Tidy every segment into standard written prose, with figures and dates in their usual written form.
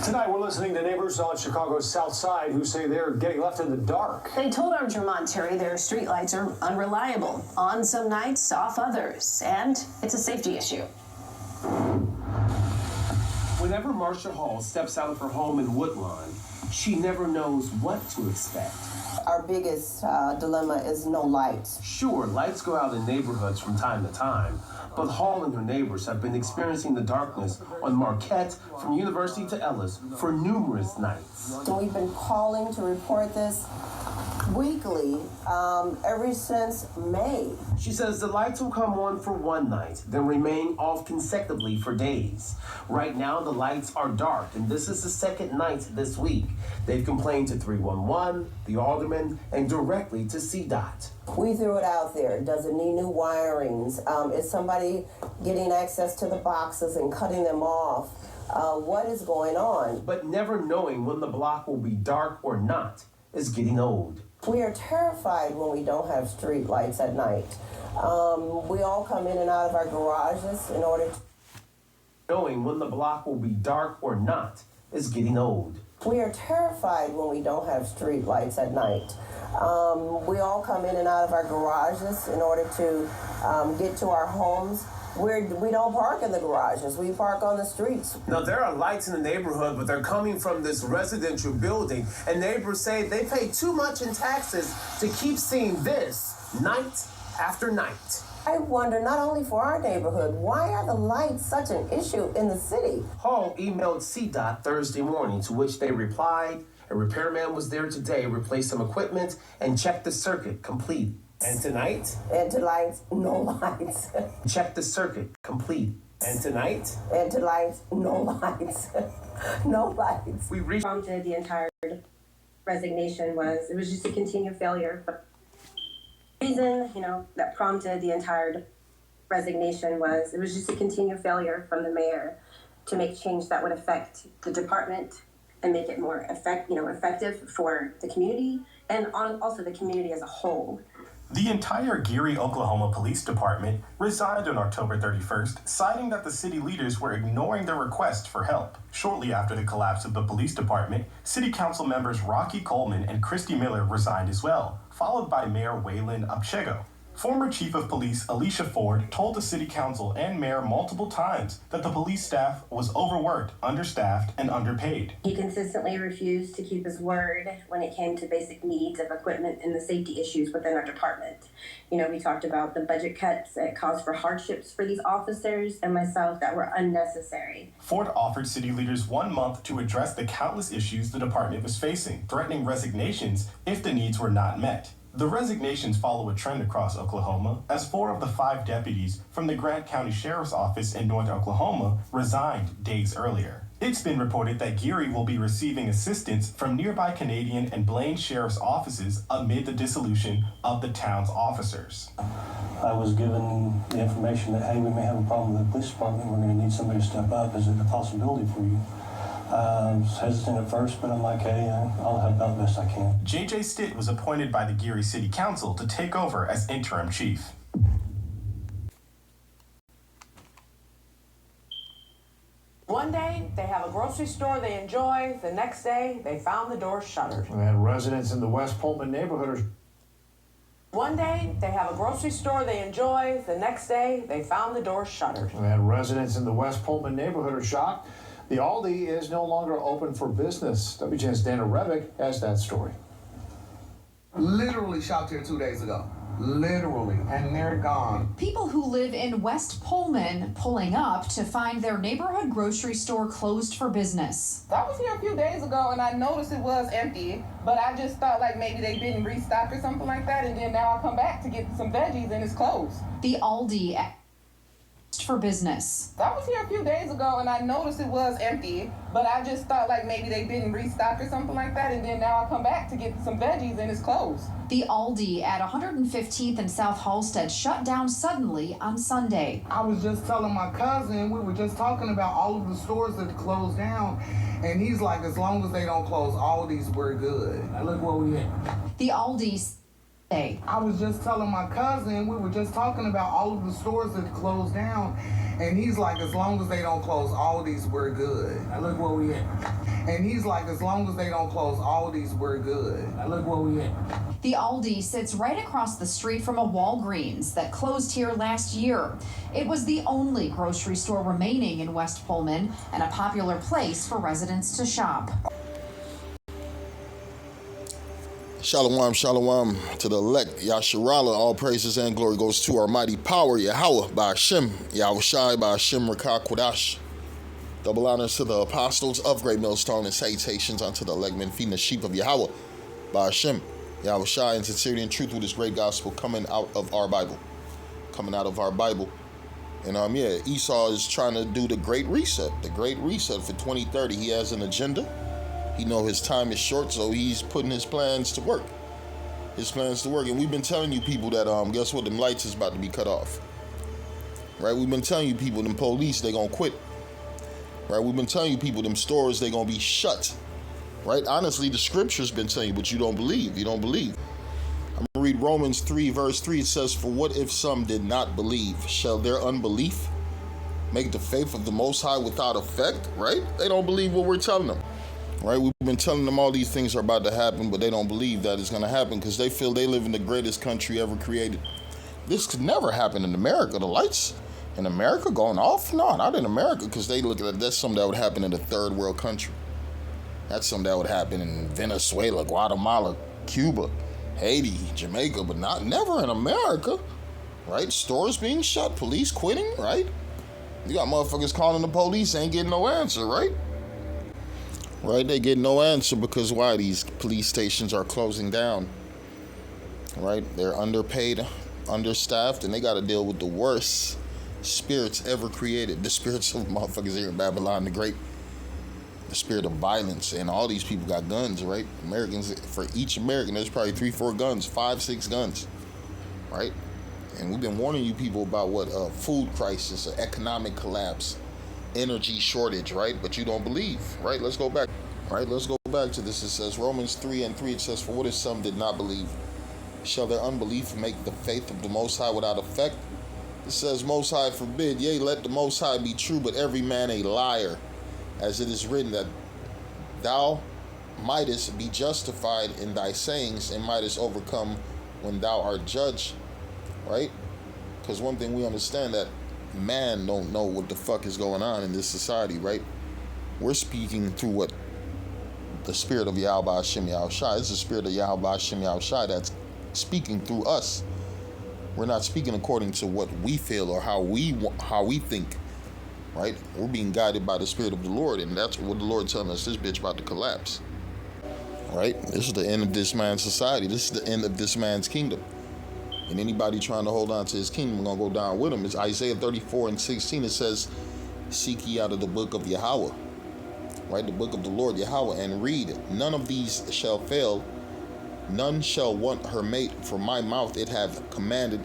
Tonight, we're listening to neighbors on Chicago's South Side who say they're getting left in the dark. They told our Jermont Terry their streetlights are unreliable. On some nights, off others. And it's a safety issue. Whenever Marsha Hall steps out of her home in Woodlawn, she never knows what to expect. Our biggest dilemma is no lights. Sure, lights go out in neighborhoods from time to time, but Hall and her neighbors have been experiencing the darkness on Marquette from University to Ellis for numerous nights. So we've been calling to report this weekly ever since May. She says the lights will come on for one night, then remain off consecutively for days. Right now, the lights are dark, and this is the second night this week. They've complained to 311, the alderman, and directly to CDOT. We threw it out there. Does it need new wirings? Is somebody getting access to the boxes and cutting them off? What is going on? But never knowing when the block will be dark or not is getting old. We are terrified when we don't have street lights at night. We all come in and out of our garages in order to... Knowing when the block will be dark or not is getting old. We are terrified when we don't have street lights at night. We all come in and out of our garages in order to get to our homes. We don't park in the garages. We park on the streets. Now, there are lights in the neighborhood, but they're coming from this residential building, and neighbors say they pay too much in taxes to keep seeing this night after night. I wonder, not only for our neighborhood, why are the lights such an issue in the city? Hall emailed CDOT Thursday morning, to which they replied, a repairman was there today, replaced some equipment, and checked the circuit complete. And tonight? And to lights, no lights. Check the circuit complete. And tonight? And to lights, no lights. No lights. We reached. Prompted the entire resignation was, it was just a continued failure. But the reason, that prompted the entire resignation was, it was just a continued failure from the mayor to make change that would affect the department and make it more effective for the community and also the community as a whole. The entire Geary, Oklahoma Police Department resigned on October 31st, citing that the city leaders were ignoring their request for help. Shortly after the collapse of the police department, City Council members Rocky Coleman and Christy Miller resigned as well, followed by Mayor Waylon Upchego. Former Chief of Police Alicia Ford told the City Council and Mayor multiple times that the police staff was overworked, understaffed, and underpaid. He consistently refused to keep his word when it came to basic needs of equipment and the safety issues within our department. We talked about the budget cuts that caused for hardships for these officers and myself that were unnecessary. Ford offered city leaders 1 month to address the countless issues the department was facing, threatening resignations if the needs were not met. The resignations follow a trend across Oklahoma, as 4 of the 5 deputies from the Grant County Sheriff's Office in North Oklahoma resigned days earlier. It's been reported that Geary will be receiving assistance from nearby Canadian and Blaine Sheriff's offices amid the dissolution of the town's officers. I was given the information that, hey, we may have a problem with the police department. We're going to need somebody to step up. Is it a possibility for you? I was hesitant at first, but I'm like, hey, I'll help out the best I can. J.J. Stitt was appointed by the Geary City Council to take over as interim chief. One day, they have a grocery store they enjoy. The next day, they found the door shuttered. And residents in the West Pullman neighborhood are... One day, they have a grocery store they enjoy. The next day, they found the door shuttered. And residents in the West Pullman neighborhood are shocked. The Aldi is no longer open for business. WGN's Dana Revick has that story. Literally shopped here 2 days ago. Literally, and they're gone. People who live in West Pullman pulling up to find their neighborhood grocery store closed for business. I was here a few days ago and I noticed it was empty, but I just thought like maybe they didn't restock or something like that, and then now I come back to get some veggies and it's closed. The Aldi for business. I was here a few days ago and I noticed it was empty, but I just thought like maybe they didn't restock or something like that, and then now I come back to get some veggies and it's closed. The Aldi at 115th and South Halsted shut down suddenly on Sunday. I was just telling my cousin, we were just talking about all of the stores that closed down, and he's like, as long as they don't close all these, we're good. Look where we at. The Aldi I was just telling my cousin, we were just talking about all of the stores that closed down, and he's like, as long as they don't close Aldi's, we're good. Now look where we at. And he's like, as long as they don't close Aldi's, we're good. Now look where we at. The Aldi sits right across the street from a Walgreens that closed here last year. It was the only grocery store remaining in West Pullman and a popular place for residents to shop. Shalom, shalom to the elect, Yasharala. All praises and glory goes to our mighty power, Yahweh, by Hashem, Yahushai, by Hashem, Rakah Kodash. Double honors to the apostles of Great Millstone and salutations unto the elect men feeding the sheep of Yahweh, by Hashem, Yahushai, in sincerity and truth with this great gospel coming out of our Bible. And Esau is trying to do the great reset for 2030. He has an agenda. He know his time is short, so he's putting his plans to work. And we've been telling you people that, guess what? Them lights is about to be cut off. Right? We've been telling you people, them police, they gonna quit. Right? We've been telling you people, them stores, they gonna be shut. Right? Honestly, the scripture's been telling you, but you don't believe. I'm gonna read Romans 3, verse 3. It says, for what if some did not believe? Shall their unbelief make the faith of the Most High without effect? Right? They don't believe what we're telling them. Right, we've been telling them all these things are about to happen, but they don't believe that it's going to happen because they feel they live in the greatest country ever created. This could never happen in America. The lights in America going off? No, not in America, because they look at that's something that would happen in a third world country. That's something that would happen in Venezuela, Guatemala, Cuba, Haiti, Jamaica, but never in America. Right? Stores being shut, police quitting, right? You got motherfuckers calling the police, ain't getting no answer, right? Right, they get no answer because why? These police stations are closing down. Right, they're underpaid, understaffed, and they got to deal with the worst spirits ever created. The spirits of motherfuckers here in Babylon the Great. The spirit of violence, and all these people got guns, right? Americans, for each American, there's probably 3-4 guns, 5-6 guns, right? And we've been warning you people about what food crisis, economic collapse, energy shortage, right? But you don't believe, right? Let's go back. Right, let's go back to this. It says Romans 3:3. It says, for what if some did not believe? Shall their unbelief make the faith of the Most High without effect? It says, Most High forbid, yea, let the Most High be true, but every man a liar, as it is written that thou mightest be justified in thy sayings and mightest overcome when thou art judged, right? Because one thing we understand that man don't know what the fuck is going on in this society, right? We're speaking through what? The spirit of Yahweh Hashem Yahushai. It's the spirit of Yahweh Hashem Yahushai that's speaking through us. We're not speaking according to what we feel or how we think, right? We're being guided by the spirit of the Lord, and that's what the Lord telling us. This bitch about to collapse, right? This is the end of this man's society. This is the end of this man's kingdom. And anybody trying to hold on to his kingdom is going to go down with him. It's Isaiah 34:16. It says, seek ye out of the book of Yahweh, right? The book of the Lord Yahweh, and read. None of these shall fail. None shall want her mate. For my mouth it have commanded,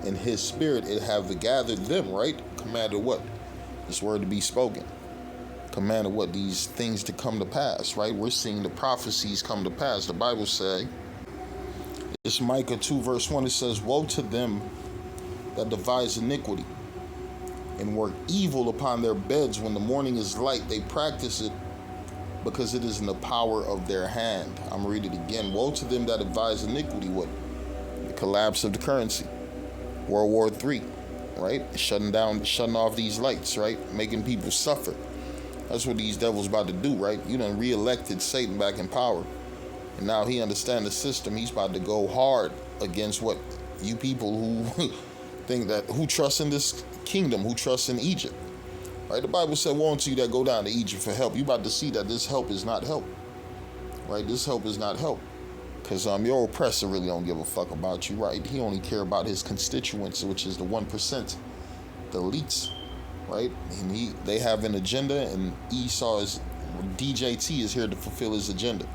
in his spirit it have gathered them, right? Commanded what? This word to be spoken. Commanded what? These things to come to pass, right? We're seeing the prophecies come to pass. The Bible say, it's Micah 2 verse 1. It says, woe to them that devise iniquity and work evil upon their beds when the morning is light. They practice it because it is in the power of their hand. I'm going to read it again. Woe to them that devise iniquity. What? The collapse of the currency. World War III, right? Shutting off these lights, right? Making people suffer. That's what these devils about to do, right? You done re-elected Satan back in power. And now he understands the system. He's about to go hard against what? You people who think that, who trust in this kingdom, who trust in Egypt. Right? The Bible said, woe unto you that go down to Egypt for help. You about to see that this help is not help. Right? This help is not help. Because your oppressor really don't give a fuck about you, right? He only care about his constituents, which is the 1%, the elites, right? And they have an agenda, and DJT is here to fulfill his agenda.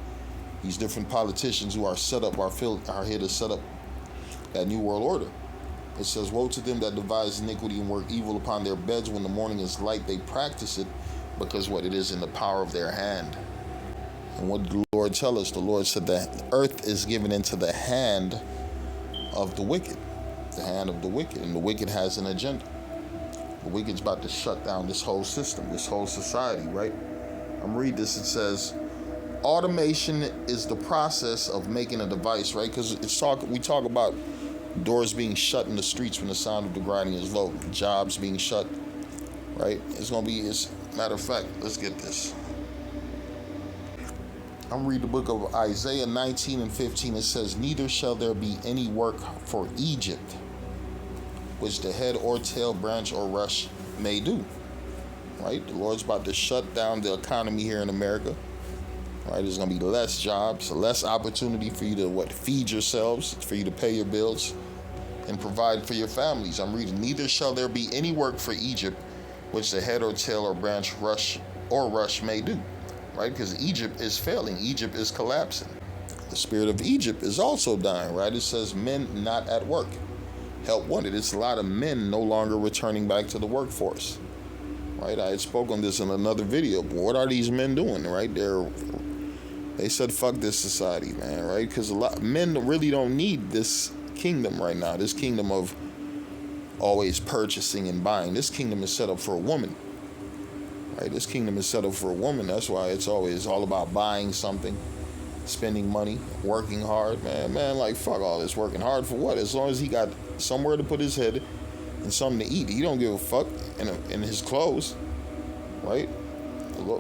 These different politicians who are set up are here to set up that new world order. It says, woe to them that devise iniquity and work evil upon their beds when the morning is light. They practice it because what? It is in the power of their hand. And what did the Lord tell us? The Lord said that earth is given into the hand of the wicked. The hand of the wicked. And the wicked has an agenda. The wicked's about to shut down this whole system, this whole society, right? I'm reading this. It says, automation is the process of making a device, right? Because we talk about doors being shut in the streets when the sound of the grinding is low, jobs being shut, right? Matter of fact, let's get this. I'm reading the book of Isaiah 19 and 15. It says, neither shall there be any work for Egypt, which the head or tail, branch or rush may do. Right? The Lord's about to shut down the economy here in America. Right? There's going to be less jobs, less opportunity for you to feed yourselves, for you to pay your bills and provide for your families. I'm reading, neither shall there be any work for Egypt, which the head or tail or branch rush may do. Right? Because Egypt is failing. Egypt is collapsing. The spirit of Egypt is also dying. Right? It says men not at work. Help wanted. It's a lot of men no longer returning back to the workforce. Right? I had spoke on this in another video. But what are these men doing? Right? They said fuck this society, man. Right? Because men really don't need this kingdom right now. This kingdom of always purchasing and buying. This kingdom is set up for a woman. Right? This kingdom is set up for a woman. That's why it's always all about buying something, spending money, working hard. Man, like fuck all this working hard for what? As long as he got somewhere to put his head and something to eat, he don't give a fuck in his clothes. Right?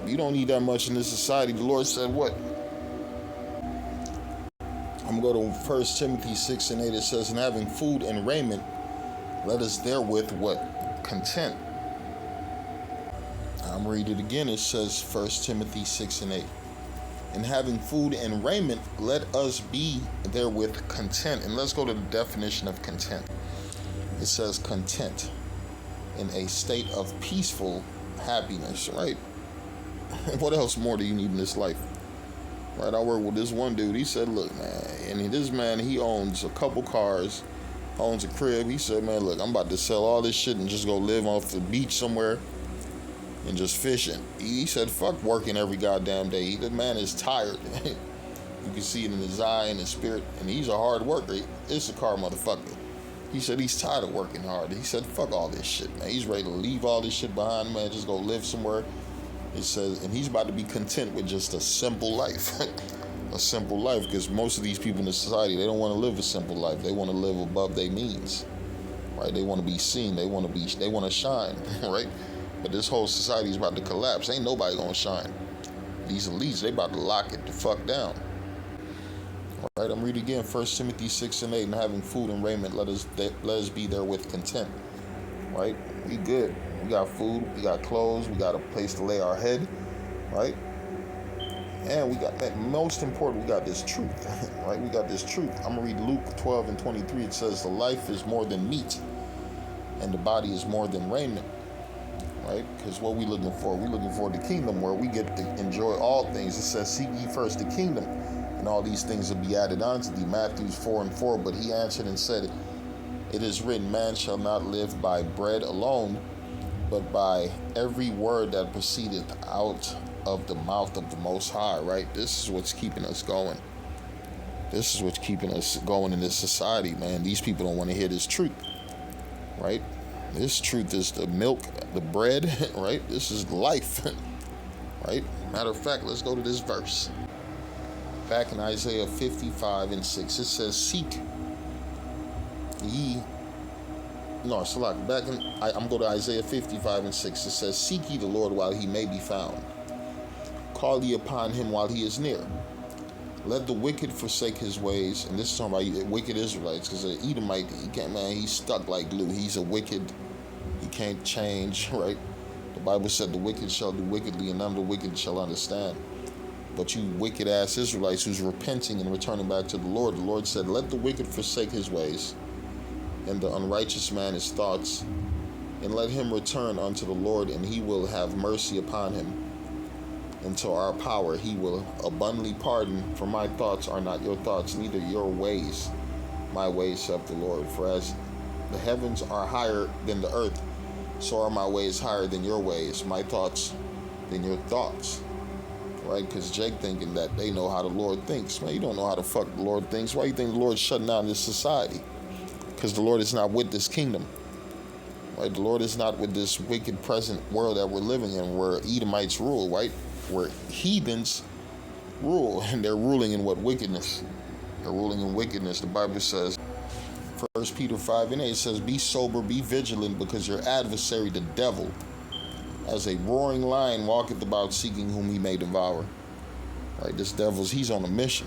You don't need that much in this society. The Lord said what? I'm going to go to 1 Timothy 6 and 8. It says, and having food and raiment, let us therewith what? Content. I'm reading it again. It says 1 Timothy 6 and 8. And having food and raiment, let us be therewith content. And let's go to the definition of content. It says content in a state of peaceful happiness, right? What else more do you need in this life? Right, I work with this one dude. He said, look, man, and this man, he owns a couple cars, owns a crib. He said, man, look, I'm about to sell all this shit and just go live off the beach somewhere and just fishing. He said, fuck working every goddamn day. The man is tired. You can see it in his eye and his spirit. And he's a hard worker. It's a car motherfucker. He said he's tired of working hard. He said, fuck all this shit, man. He's ready to leave all this shit behind, man. Just go live somewhere. It says, and he's about to be content with just a simple life. A simple life, because most of these people in the society, they don't want to live a simple life. They want to live above their means. Right? They want to be seen. They want to shine. Right? But this whole society is about to collapse. Ain't nobody gonna shine. These elites, they about to lock it the fuck down. All right, I'm reading again, 1 Timothy 6 and 8, and having food and raiment, let us be there with content. Right? We good. We got food, we got clothes, we got a place to lay our head, right? And we got that, most important, we got this truth, right? We got this truth. I'm gonna read Luke 12 and 23. It says, the life is more than meat, and the body is more than raiment. Right? Because what we looking for? We're looking for the kingdom where we get to enjoy all things. It says, seek ye first the kingdom, and all these things will be added unto thee. Matthew 4 and 4. But he answered and said, it is written, man shall not live by bread alone, but by every word that proceedeth out of the mouth of the Most High. Right? This is what's keeping us going. This is what's keeping us going in this society, man. These people don't want to hear this truth. Right? This truth is the milk, the bread, right? This is life, right? Matter of fact, let's go to this verse. Back in Isaiah 55 and 6, it says, seek ye, no, it's like back in, I'm going to Isaiah 55 and 6. It says, seek ye the Lord while he may be found. Call ye upon him while he is near. Let the wicked forsake his ways. And this is talking about wicked Israelites, because the Edomite, he's stuck like glue. He's a wicked, he can't change, right? The Bible said the wicked shall do wickedly, and none of the wicked shall understand. But you wicked ass Israelites who's repenting and returning back to the Lord said, let the wicked forsake his ways, and the unrighteous man his thoughts, and let him return unto the Lord, and he will have mercy upon him. Into our power he will abundantly pardon, for my thoughts are not your thoughts, neither your ways my ways, saith the Lord. For as the heavens are higher than the earth, so are my ways higher than your ways, my thoughts than your thoughts. Right? Because Jake thinking that they know how the Lord thinks. Man, you don't know how the fuck the Lord thinks. Why you think the Lord's shutting down this society? Because the Lord is not with this kingdom. Right? The Lord is not with this wicked present world that we're living in, where Edomites rule, right? Where heathens rule, and they're ruling in what? Wickedness. They're ruling in wickedness. The Bible says, 1 Peter 5:8 says, be sober, be vigilant, because your adversary, the devil, as a roaring lion, walketh about seeking whom he may devour. Right? This devil's, he's on a mission.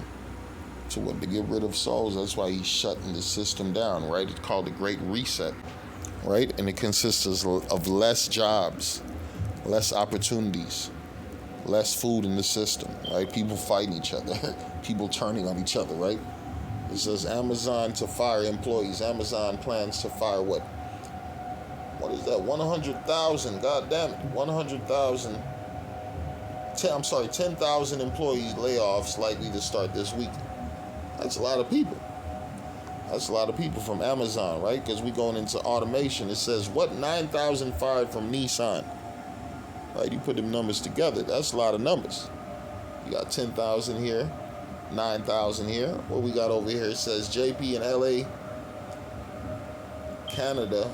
To what? To get rid of souls. That's why he's shutting the system down, right? It's called the Great Reset, right? And it consists of less jobs, less opportunities, less food in the system, right? People fighting each other, people turning on each other, right? It says Amazon to fire employees. Amazon plans to fire what? What is that? 100,000. God damn it. 100,000. 10,000 employees layoffs likely to start this week. That's a lot of people. That's a lot of people from Amazon, right? Because we're going into automation. It says, what? 9,000 fired from Nissan. Right? You put them numbers together. That's a lot of numbers. You got 10,000 here, 9,000 here. What we got over here? It says JP in LA, Canada.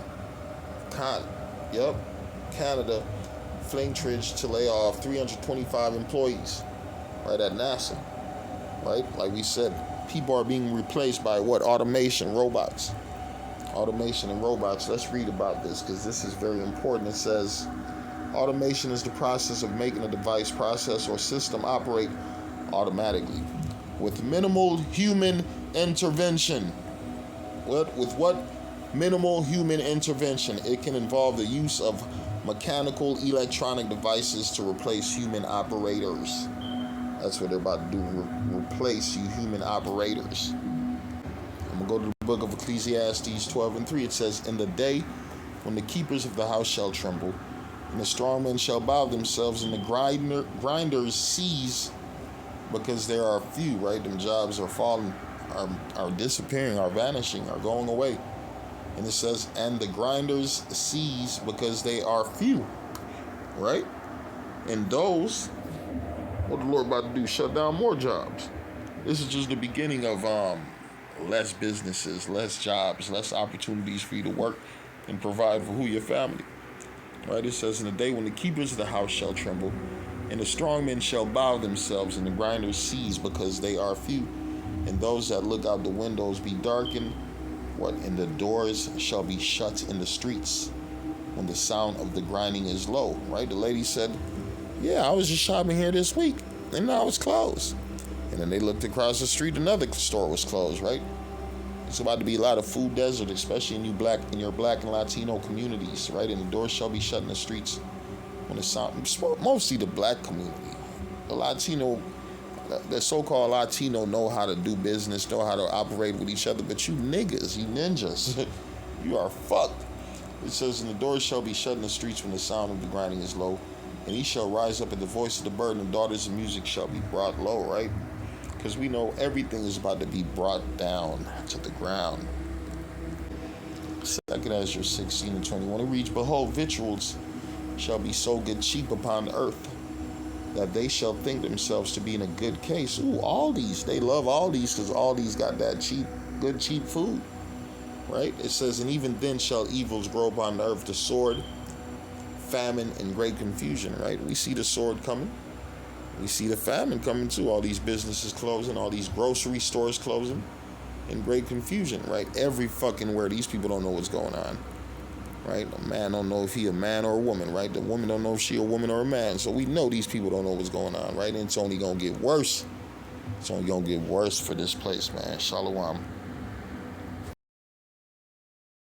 Canada. Flintridge to lay off 325 employees. Right at NASA. Right? Like we said, people are being replaced by what? Automation, robots. Automation and robots. Let's read about this because this is very important. It says, automation is the process of making a device, process, or system operate automatically with minimal human intervention. With what? Minimal human intervention. It can involve the use of mechanical, electronic devices to replace human operators. That's what they're about to do, replace you human operators. I'm going to go to the book of Ecclesiastes 12:3. It says, in the day when the keepers of the house shall tremble, and the strong men shall bow themselves, and the grinders cease, because there are few, right? Them jobs are falling, are disappearing, are vanishing, are going away. And it says, and the grinders cease because they are few, right? And those, what the Lord about to do? Shut down more jobs. This is just the beginning of less businesses, less jobs, less opportunities for you to work and provide for your family. Right? It says, in the day when the keepers of the house shall tremble, and the strong men shall bow themselves, and the grinders cease because they are few, and those that look out the windows be darkened. What? And the doors shall be shut in the streets when the sound of the grinding is low. Right? The lady said, yeah, I was just shopping here this week, and now it's closed. And then they looked across the street, another store was closed, right? It's about to be a lot of food desert, especially in your black and Latino communities, right? And the doors shall be shut in the streets when the sound, mostly the black community. The Latino, the so-called Latino know how to do business, know how to operate with each other, but you niggas, you ninjas, you are fucked. It says, and the doors shall be shut in the streets when the sound of the grinding is low. And he shall rise up at the voice of the bird, and daughters of music shall be brought low, right? Because we know everything is about to be brought down to the ground. 2 Ezra 16:21. It reads, behold, victuals shall be sold cheap upon the earth, that they shall think themselves to be in a good case. Ooh, Aldi's. They love Aldi's because Aldi's got that cheap food, right? It says, and even then shall evils grow upon the earth, the sword, famine, and great confusion, right? We see the sword coming. We see the famine coming too. All these businesses closing, all these grocery stores closing, and great confusion, right? Every fucking where. These people don't know what's going on, right? A man don't know if he a man or a woman, right? The woman don't know if she a woman or a man. So we know these people don't know what's going on, right? And it's only gonna get worse. It's only gonna get worse for this place, man. Shalom.